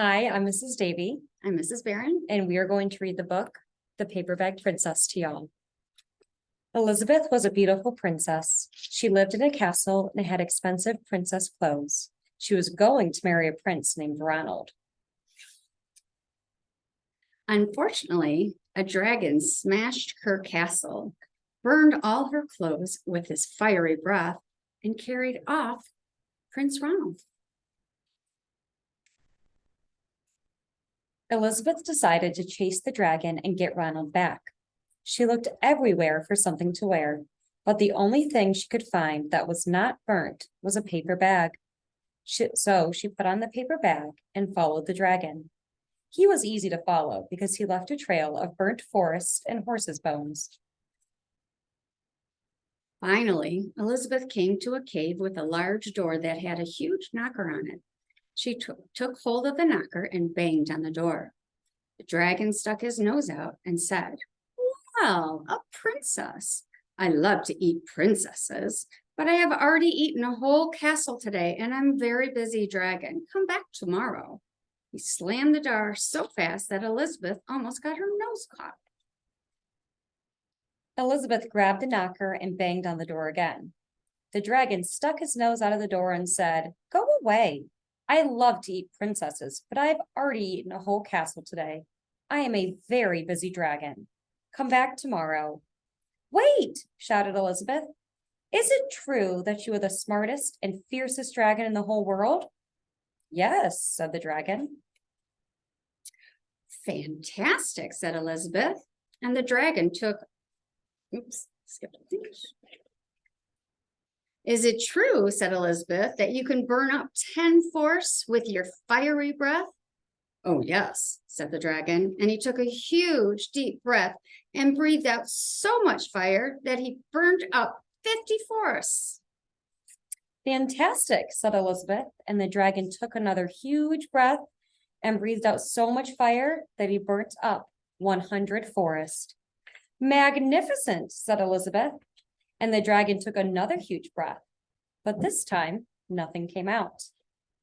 Hi, I'm Mrs. Davey, I'm Mrs. Barron. and we are going to read the book, The Paper Bag Princess, to y'all. Elizabeth was a beautiful princess. She lived in a castle and had expensive princess clothes. She was going to marry a prince named Ronald. Unfortunately, a dragon smashed her castle, burned all her clothes with his fiery breath, and carried off Prince Ronald. Elizabeth decided to chase the dragon and get Ronald back. She looked everywhere for something to wear, but the only thing she could find that was not burnt was a paper bag. So she put on the paper bag and followed the dragon. He was easy to follow because he left a trail of burnt forest and horses' bones. Finally, Elizabeth came to a cave with a large door that had a huge knocker on it. She took hold of the knocker and banged on the door. The dragon stuck his nose out and said, "Well, a princess. I love to eat princesses, but I have already eaten a whole castle today and I'm very busy, dragon. Come back tomorrow." He slammed the door so fast that Elizabeth almost got her nose caught. Elizabeth grabbed the knocker and banged on the door again. The dragon stuck his nose out of the door and said, "Go away. I love to eat princesses, but I've already eaten a whole castle today. I am a very busy dragon. Come back tomorrow." "Wait," shouted Elizabeth. "Is it true that you are the smartest and fiercest dragon in the whole world?" "Yes," said the dragon. "Fantastic," said Elizabeth. And the dragon skipped a page. "Is it true," said Elizabeth, "that you can burn up 10 forests with your fiery breath?" "Oh, yes," said the dragon, and he took a huge, deep breath and breathed out so much fire that he burned up 50 forests. "Fantastic," said Elizabeth, and the dragon took another huge breath and breathed out so much fire that he burnt up 100 forests. "Magnificent," said Elizabeth, and the dragon took another huge breath, but this time nothing came out.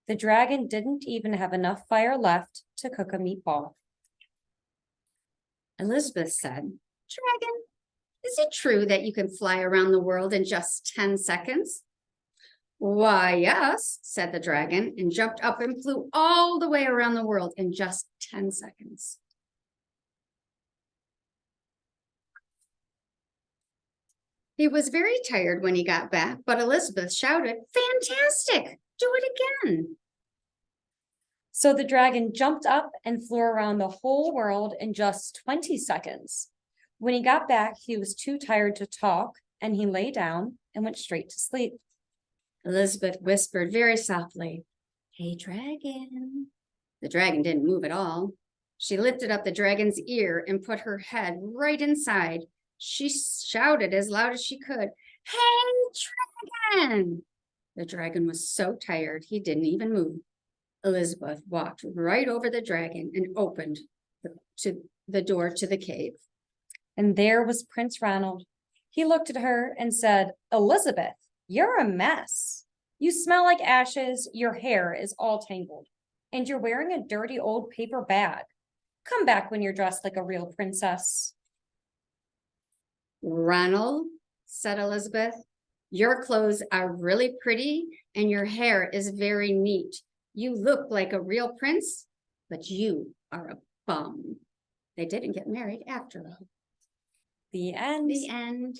The dragon didn't even have enough fire left to cook a meatball. Elizabeth said, "Dragon, is it true that you can fly around the world in just 10 seconds?" "Why, yes," said the dragon, and jumped up and flew all the way around the world in just 10 seconds. He was very tired when he got back, but Elizabeth shouted, "Fantastic! Do it again." So the dragon jumped up and flew around the whole world in just 20 seconds. When he got back, he was too tired to talk, and he lay down and went straight to sleep. Elizabeth whispered very softly, "Hey, dragon." The dragon didn't move at all. She lifted up the dragon's ear and put her head right inside. She shouted as loud as she could, "Hey, dragon!" The dragon was so tired he didn't even move. Elizabeth walked right over the dragon and opened the door to the cave. And there was Prince Ronald. He looked at her and said, "Elizabeth, you're a mess. You smell like ashes, your hair is all tangled, and you're wearing a dirty old paper bag. Come back when you're dressed like a real princess." "Ronald," said Elizabeth, "your clothes are really pretty and your hair is very neat. You look like a real prince, but you are a bum." They didn't get married after all. The end. The end.